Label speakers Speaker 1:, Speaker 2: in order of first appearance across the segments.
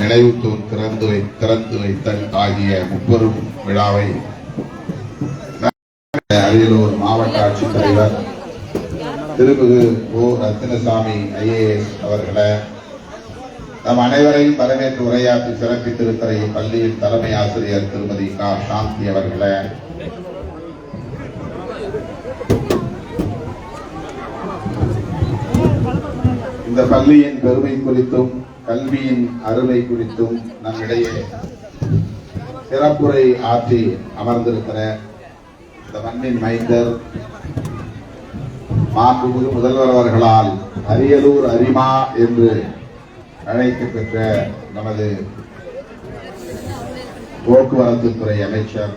Speaker 1: நினைவு தூண் திறந்து வைத்தல் ஆகிய முப்பெரும் விழாவை அரியலூர் மாவட்ட ஆட்சித்தலைவர் திருமிகு ஓ ரத்தினசாமி IAS அவர்களை நம் அனைவரையும் வரவேற்று உரையாற்றி சிறப்பித்திருக்கிற இப்பள்ளியின் தலைமை ஆசிரியர் திருமதி கா சாந்தி அவர்களை, இந்த பள்ளியின் பெருமை குறித்தும் கல்வியின் அருமை குறித்தும் நம்மிடையே சிறப்புரை ஆற்றி அமர்ந்திருக்கிற இந்த மண்ணின் மைந்தர் மாண்புமிகு முதல்வர் அவர்களால் அரியலூர் அரிமா என்று அழைக்க பெற்ற நமது போக்குவரத்து துறை அமைச்சர்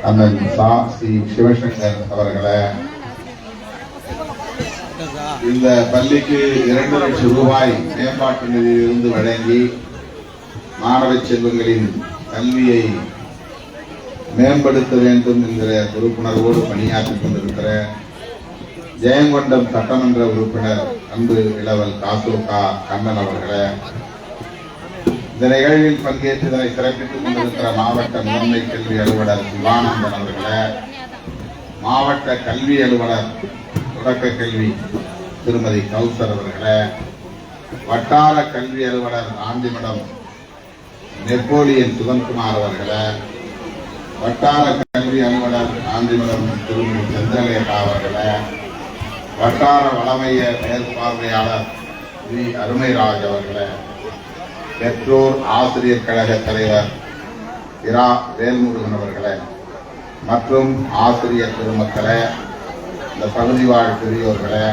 Speaker 1: அண்ணன் சி சிவசங்கர் அவர்களை, இந்த பள்ளிக்கு 2 லட்சம் ரூபாய் மேம்பாட்டு நிதியிலிருந்து வழங்கி மாணவ செல்வங்களின் கல்வியை மேம்படுத்த வேண்டும் என்கிற பொறுப்புணர்வோடு பணியாற்றிக் கொண்டிருக்கிற ஜெயங்கொண்டம் சட்டமன்ற உறுப்பினர் அன்பு இளவல் காசோகா கண்ணன் அவர்களை, இந்த நிகழ்வில் பங்கேற்று இதனை சிறப்பித்துக் கொண்டிருக்கிற மாவட்ட முதன்மை கல்வி அலுவலர் சிவானந்தன் அவர்களை, மாவட்ட கல்வி அலுவலர் தொடக்க கல்வி திருமதி கௌசர் அவர்களை, வட்டார கல்வி அலுவலர் ஆண்டிமடம் நெப்போலியன் சுதன்குமார் அவர்களை, வட்டார கல்வி அலுவலர் ஆண்டிமடம் திருமதி சந்திரலேகா அவர்களை, வட்டார வளமைய மேற்பார்வையாளர் ஸ்ரீ அருமைராஜ் அவர்களை, பெற்றோர் ஆசிரியர் கழக தலைவர் இரா வேல்முருகன் அவர்களை மற்றும் ஆசிரியர் பெருமக்களை, இந்த பகுதி வாழ் பெரியோர்களை,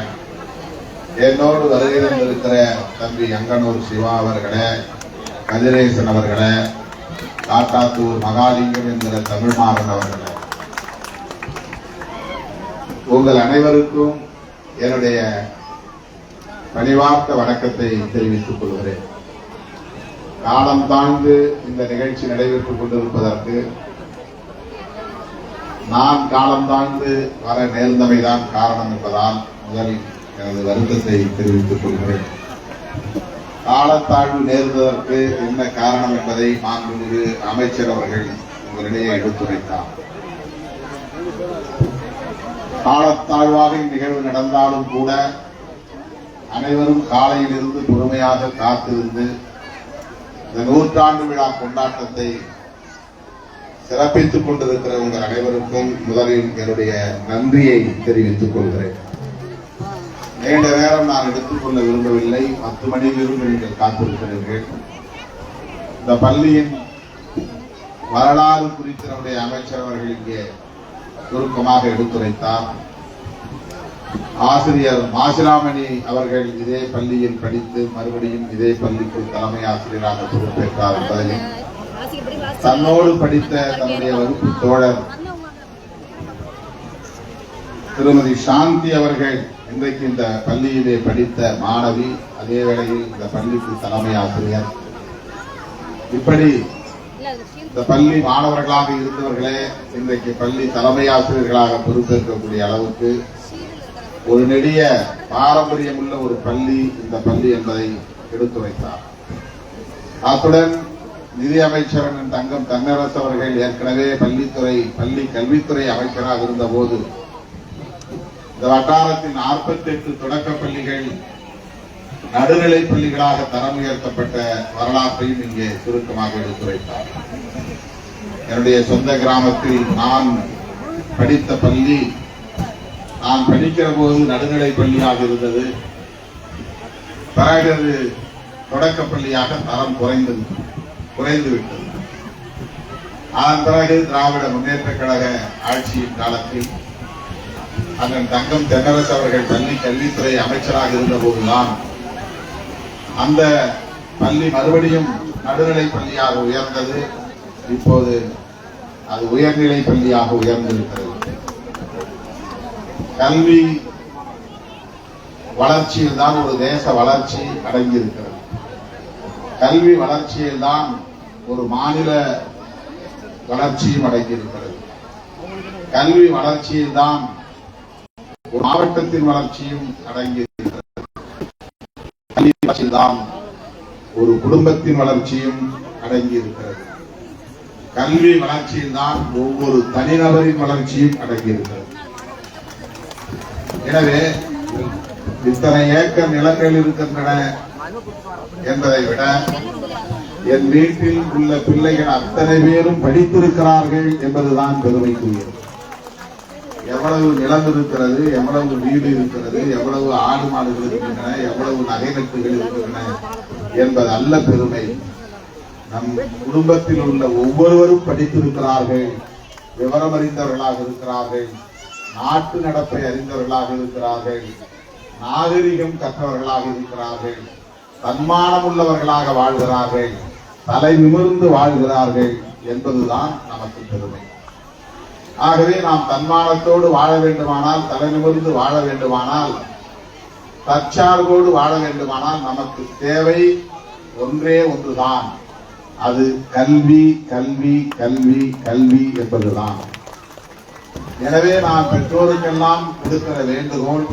Speaker 1: என்னோடு வருகை தந்திருக்கிற தம்பி அங்கனூர் சிவா அவர்களை, கதிரேசன் அவர்களை, காட்டாத்தூர் மகாலிங்கம் என்கிற தமிழ்மாறன் அவர்களை, உங்கள் அனைவருக்கும் என்னுடைய பணிவார்ந்த வணக்கத்தை தெரிவித்துக் கொள்கிறேன். காலம் தாழ்ந்து இந்த நிகழ்ச்சி நடைபெற்றுக் கொண்டிருப்பதற்கு நான் காலம் தாழ்ந்து வர நேர்ந்தமைதான் காரணம் என்பதால் முதலில் எனது வருத்தத்தை தெரிவித்துக் கொள்கிறேன். காலத்தாழ்வு நேர்ந்ததற்கு என்ன காரணம் என்பதை மாண்புமிகு அமைச்சர் அவர்கள் உங்களிடையே எடுத்துரைத்தார். காலத்தாழ்வாக இந்நிகழ்வு நடந்தாலும் கூட அனைவரும் காலையில் இருந்து பொறுமையாக காத்திருந்து இந்த 100ஆண்டு விழா கொண்டாட்டத்தை சிறப்பித்துக் கொண்டிருக்கிற உங்கள் அனைவருக்கும் முதலில் என்னுடைய நன்றியை தெரிவித்துக் கொள்கிறேன். நீண்ட நேரம் நான் எடுத்துக்கொள்ள விரும்பவில்லை. 10 மணியிலிருந்து நீங்கள் காத்திருக்கிறீர்கள். இந்த பள்ளியின் வரலாறு குறித்து நம்முடைய அமைச்சர் அவர்கள் இங்கே சுருக்கமாக எடுத்துரைத்தார். ஆசிரியர் மாசிலாமணி அவர்கள் இதே பள்ளியில் படித்து மறுபடியும் இதே பள்ளிக்கு தலைமை ஆசிரியராக பொறுப்பேற்றார் என்பதையும், தன்னோடு படித்த தன்னுடைய வகுப்பு தோழர் திருமதி சாந்தி அவர்கள் இன்றைக்கு இந்த பள்ளியிலே படித்த மாணவி, அதே வேளையில் இந்த பள்ளிக்கு தலைமை ஆசிரியர், இப்படி இந்த பள்ளி மாணவர்களாக இருந்தவர்களே இன்றைக்கு பள்ளி தலைமை ஆசிரியர்களாக பொறுப்பேற்கக்கூடிய அளவுக்கு ஒரு நெடிய பாரம்பரியம் உள்ள ஒரு பள்ளி இந்த பள்ளி என்பதை எடுத்துரைத்தார். அத்துடன் நிதி அமைச்சர் தங்கம் தென்னரசு அவர்கள் ஏற்கனவே பள்ளி கல்வித்துறை அமைச்சராக இருந்த போது இந்த வட்டாரத்தின் 48 தொடக்க பள்ளிகள் நடுநிலை பள்ளிகளாக தரம் உயர்த்தப்பட்ட வரலாற்றையும் இங்கே சுருக்கமாக எடுத்துரைத்தார். என்னுடைய சொந்த கிராமத்தில் நான் படித்த பள்ளி, நான் படிக்கிற போது நடுநிலை பள்ளியாக இருந்தது. பிறகு தொடக்க பள்ளியாக தரம் குறைந்துவிட்டது. அதன் பிறகு திராவிட முன்னேற்ற கழக ஆட்சியின் காலத்தில் அண்ணன் தங்கம் தென்னரசு அவர்கள் பள்ளி கல்வித்துறை அமைச்சராக இருந்த போதுதான் அந்த பள்ளி மறுபடியும் நடுநிலை பள்ளியாக உயர்ந்தது. இப்போது அது உயர்நிலை பள்ளியாக உயர்ந்திருக்கிறது. கல்வி வளர்ச்சியில் தான் ஒரு தேச வளர்ச்சி அடங்கியிருக்கிறது. கல்வி வளர்ச்சியில் தான் ஒரு மாநில வளர்ச்சியும் அடங்கியிருக்கிறது. கல்வி வளர்ச்சியில் தான் ஒரு மாவட்டத்தின் வளர்ச்சியும் அடங்கியிருக்கிறது. கல்வி வளர்ச்சியில் தான் ஒரு குடும்பத்தின் வளர்ச்சியும் அடங்கி இருக்கிறது. கல்வி வளர்ச்சியில் தான் ஒவ்வொரு தனிநபரின் வளர்ச்சியும் அடங்கி இருக்கிறது. எனவே இத்தனை ஏக்கர் நிலங்கள் இருக்கின்றன என்பதை விட என் வீட்டில் உள்ள பிள்ளைகள் அத்தனை பேரும் படித்திருக்கிறார்கள் என்பதுதான் பெருமைக்குரியது. எவ்வளவு நிலம் இருக்கிறது, எவ்வளவு வீடு இருக்கிறது, எவ்வளவு ஆடு மாடுகள் இருக்கின்றன, எவ்வளவு நகை நட்டுகள் இருக்கின்றன என்பது அல்ல பெருமை. நம் குடும்பத்தில் உள்ள ஒவ்வொருவரும் படித்திருக்கிறார்கள், விவரம் அறிந்தவர்களாக இருக்கிறார்கள், நாட்டு நடப்பை அறிந்தவர்களாக இருக்கிறார்கள், நாகரிகம் கற்றவர்களாக இருக்கிறார்கள், தன்மானம் உள்ளவர்களாக வாழ்கிறார்கள், தலை நிமிர்ந்து வாழ்கிறார்கள் என்பதுதான் நமக்கு பெருமை. ஆகவே நாம் தன்மானத்தோடு வாழ வேண்டுமானால், தலை நிமிர்ந்து வாழ வேண்டுமானால், தற்சார்போடு வாழ வேண்டுமானால் நமக்கு தேவை ஒன்றே ஒன்றுதான். அது கல்வி, கல்வி, கல்வி, கல்வி என்பதுதான். எனவே நான் பெற்றோருக்கெல்லாம் கொடுக்கிற வேண்டுகோள்,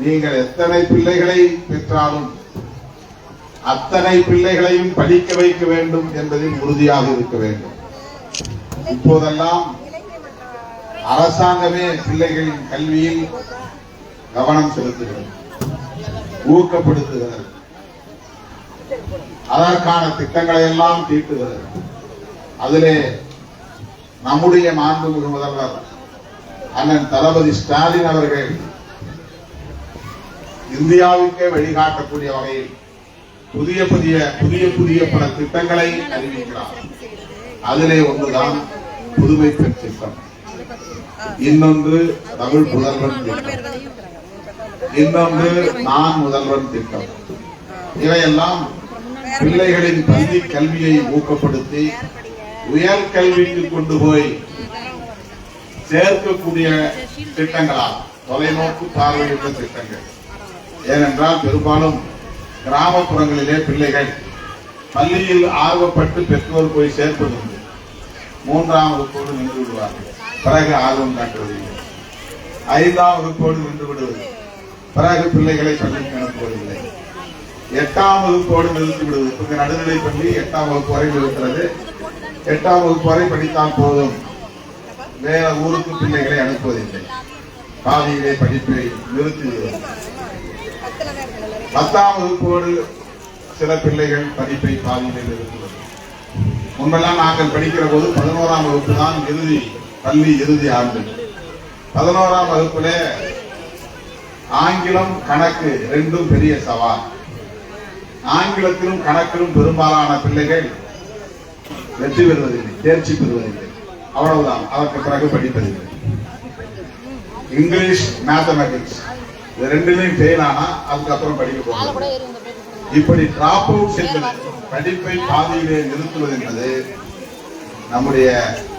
Speaker 1: நீங்கள் எத்தனை பிள்ளைகளை பெற்றாலும் அத்தனை பிள்ளைகளையும் படிக்க வைக்க வேண்டும் என்பதில் உறுதியாக இருக்க வேண்டும். இப்போதெல்லாம் அரசாங்கமே பிள்ளைகளின் கல்வியில் கவனம் செலுத்துகிறது, ஊக்கப்படுத்துகிறது, அதற்கான திட்டங்களை எல்லாம் தீட்டுகிறது. அதிலே நம்முடைய மாண்புமிகு முதல்வர் அண்ணன் தளபதி ஸ்டாலின் அவர்கள் இந்தியாவுக்கே வழிகாட்டக்கூடிய வகையில் புதிய புதிய பல திட்டங்களை அறிவிக்கிறார். அதிலே ஒன்றுதான் புதுமை பெண் திட்டம், இன்னொன்று தமிழ் முதல்வன் திட்டம், இன்னொன்று நான் முதல்வன் திட்டம். இவையெல்லாம் பிள்ளைகளின் பள்ளி கல்வியை ஊக்கப்படுத்தி உயர் கல்விக்கு கொண்டு போய் சேர்க்கக்கூடிய திட்டங்களால் தொலைநோக்கு பார்வையுள்ள திட்டங்கள். ஏனென்றால் பெரும்பாலும் கிராமப்புறங்களிலே பிள்ளைகள் பள்ளியில் ஆர்வப்பட்டு பெற்றோர் போய் சேர்ப்பதுண்டு. 3ஆம் வகுப்போடு நின்று விடுவார்கள், பிறகு ஆர்வம் காட்டுவதில்லை. 5ஆம் வகுப்போடு நின்று விடுவது, பிறகு பிள்ளைகளை பள்ளிக்கு அனுப்புவதில்லை. 8ஆம் வகுப்போடு நிறுத்தி விடுவது. நடுநிலை பள்ளி 8ஆம் வகுப்பு வரை இருக்கிறது. 8ஆம் வகுப்பு வரை படித்தால் போதும், வேற ஊருக்கு பிள்ளைகளை அனுப்புவதில்லை. பாதியிலே படிப்பை நிறுத்தி விடுவது. 10ஆம் வகுப்போடு சில பிள்ளைகள் படிப்பை பாதியிலே நிறுத்துவது. முன்பெல்லாம் நாங்கள் படிக்கிற போது 11ஆம் வகுப்பு தான் பள்ளி இறுதி ஆண்டு. 11ஆம் வகுப்புல ஆங்கிலம் கணக்கு ரெண்டும் பெரிய சவால். ஆங்கிலத்திலும் கணக்கிலும் பெரும்பாலான பிள்ளைகள் வெற்றி பெறுவதில்லை, தேர்ச்சி பெறுவதில்லை. அவ்வளவுதான், அதற்கு பிறகு படிப்பதில்லை. இங்கிலீஷ், மேத்தமெட்டிக்ஸ் இது ரெண்டுலையும் ஃபெயில் ஆனா அதுக்கப்புறம் படிக்க போகிறது. இப்படி டிராப் அவுட் என்பது, படிப்பை பாதியிலே நிறுத்துவது என்பது நம்முடைய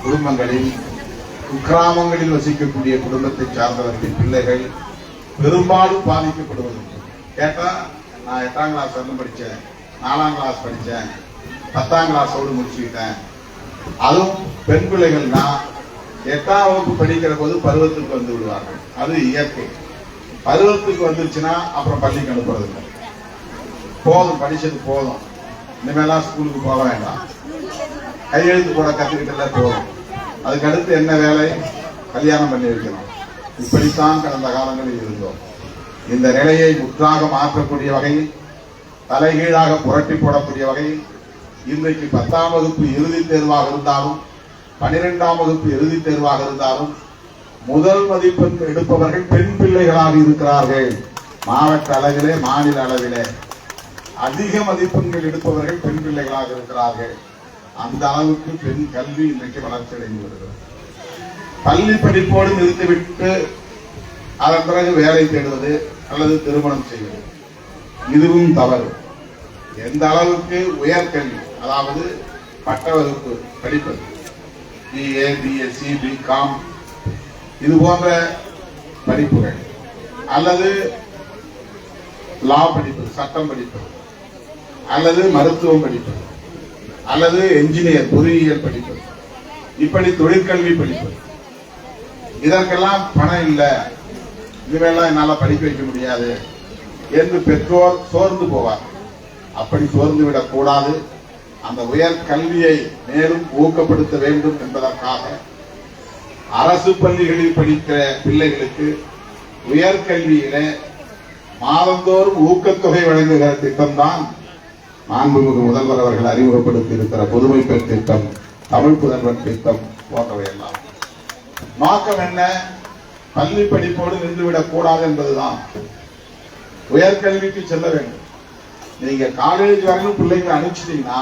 Speaker 1: குடும்பங்களில், குக்கிராமங்களில் வசிக்கக்கூடிய குடும்பத்தை சார்ந்தவர்களின் பிள்ளைகள் பெரும்பாலும் பாதிக்கப்படுவது. கேட்டா நான் 8ஆம் கிளாஸ் வரலும் படித்தேன், 4ஆம் கிளாஸ் படித்தேன், 10ஆம் கிளாஸோடு முடிச்சுக்கிட்டேன். அதுவும் பெண் பிள்ளைகள்னா 8ஆம் வகுப்பு படிக்கிற போது பருவத்துக்கு வந்து விடுவார்கள். அது இயற்கை. பருவத்துக்கு வந்துருச்சுன்னா அப்புறம் பள்ளிக்கு அனுப்புறது. போதும், படிச்சது போதும், இனிமேலாம் ஸ்கூலுக்கு போக வேண்டாம், கையெழுத்து போட கத்துக்கிட்டல போதும், அதுக்கு அடுத்து என்ன வேலை, கல்யாணம் பண்ணி வைக்கணும். இப்படித்தான் கடந்த காலங்களில் இருந்தோம். இந்த நிலையை முற்றாக மாற்றக்கூடிய வகையில், தலைகீழாக புரட்டி போடக்கூடிய வகையில் இன்றைக்கு 10ஆம் வகுப்பு இறுதித் தேர்வாக இருந்தாலும் 12ஆம் வகுப்பு இறுதித் தேர்வாக இருந்தாலும் முதல் மதிப்பெண் எடுப்பவர்கள் பெண் பிள்ளைகளாக இருக்கிறார்கள். மாவட்ட அளவிலே, மாநில அளவிலே அதிக மதிப்பெண்கள் எடுப்பவர்கள் பெண் பிள்ளைகளாக இருக்கிறார்கள். அந்த அளவுக்கு பெண் கல்வி இன்றைக்கு வளர்ச்சி அடைந்து வருகிறது. பள்ளி படிப்போடு நிறுத்திவிட்டு அதன் பிறகு வேலை தேடுவது அல்லது திருமணம் செய்வது, இதுவும் தவறு. எந்த அளவுக்கு உயர்கல்வி, அதாவது பட்ட வகுப்பு படிப்பது, BA, BSc, BCom இது போன்ற படிப்புகள், அல்லது லா படிப்பது, சட்டம் படிப்பது, அல்லது மருத்துவம் படிப்பது, அல்லது என்ஜினியர் பொறியியல் படிப்பது, இப்படி தொழிற்கல்வி படிப்பது, இதற்கெல்லாம் பணம் இல்லை, இதுவெல்லாம் என்னால படிக்க வைக்க முடியாது என்று பெற்றோர் சோர்ந்து போவார். அப்படி சோர்ந்துவிடக் கூடாது. அந்த உயர் கல்வியை மேலும் ஊக்கப்படுத்த வேண்டும் என்பதற்காக அரசு பள்ளிகளில் படிக்கிற பிள்ளைகளுக்கு உயர்கல்வியில மாதந்தோறும் ஊக்கத்தொகை வழங்குகிற திட்டம்தான் மாண்புமிகு முதல்வர் அவர்கள் அறிமுகப்படுத்தி இருக்கிற புதுமை பெண் திட்டம், தமிழ் புதல்வன் திட்டம் போன்றவையெல்லாம். நோக்கம் என்ன? பள்ளி படிப்போடு நின்றுவிடக் கூடாது என்பதுதான். உயர்கல்விக்கு செல்ல வேண்டும். நீங்க காலேஜ் வரைக்கும் பிள்ளைங்களை அனுப்பிச்சிட்டீங்கன்னா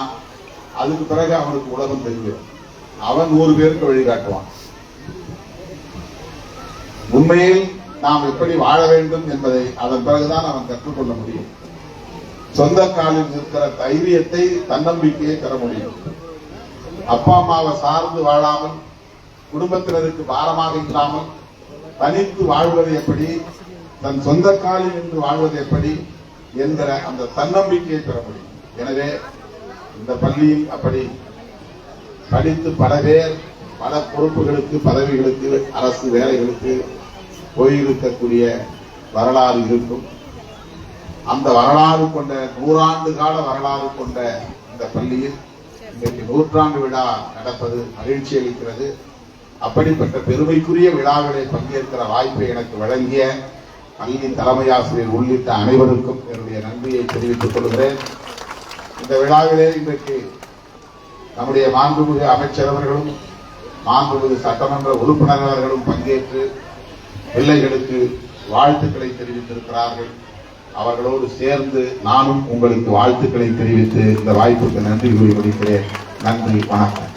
Speaker 1: அதுக்கு பிறகு அவனுக்கு உலகம் தெரியும். அவன் 100 பேருக்கு வழிகாட்டுவான். உண்மையில் நாம் எப்படி வாழ வேண்டும் என்பதை அதன் பிறகுதான் அவன் கற்றுக்கொள்ள முடியும். சொந்த காலில் இருக்கிற தைரியத்தை, தன்னம்பிக்கையை பெற முடியும். அப்பா அம்மாவை சார்ந்து வாழாமல், குடும்பத்தினருக்கு பாரமாக இல்லாமல் தனித்து வாழ்வது எப்படி, தன் சொந்த காலில் நின்று வாழ்வது எப்படி என்கிற அந்த தன்னம்பிக்கையை பெற முடியும். எனவே இந்த பள்ளியில் அப்படி படித்து பல பேர் பல பொறுப்புகளுக்கு, பதவிகளுக்கு, அரசு வேலைகளுக்கு போயிருக்கக்கூடிய வரலாறு இருக்கும். அந்த வரலாறு கொண்ட 100 ஆண்டு கால வரலாறு கொண்ட இந்த பள்ளியில் இன்றைக்கு 100ஆண்டு விழா நடப்பது மகிழ்ச்சி அளிக்கிறது. அப்படிப்பட்ட பெருமைக்குரிய விழாவிலே பங்கேற்கிற வாய்ப்பை எனக்கு வழங்கிய பள்ளி தலைமை ஆசிரியர் உள்ளிட்ட அனைவருக்கும் என்னுடைய நன்றியை தெரிவித்துக் கொள்கிறேன். இந்த விழாவிலே இன்றைக்கு நம்முடைய மாண்புமிகு அமைச்சர் அவர்களும் மாண்புமிகு சட்டமன்ற உறுப்பினர்களும் பங்கேற்று பிள்ளைகளுக்கு வாழ்த்துக்களை தெரிவித்திருக்கிறார்கள். அவர்களோடு சேர்ந்து நானும் உங்களுக்கு வாழ்த்துக்களை தெரிவித்து இந்த வாய்ப்புக்கு நன்றி கூறி முடிக்கிறேன். நன்றி, வணக்கம்.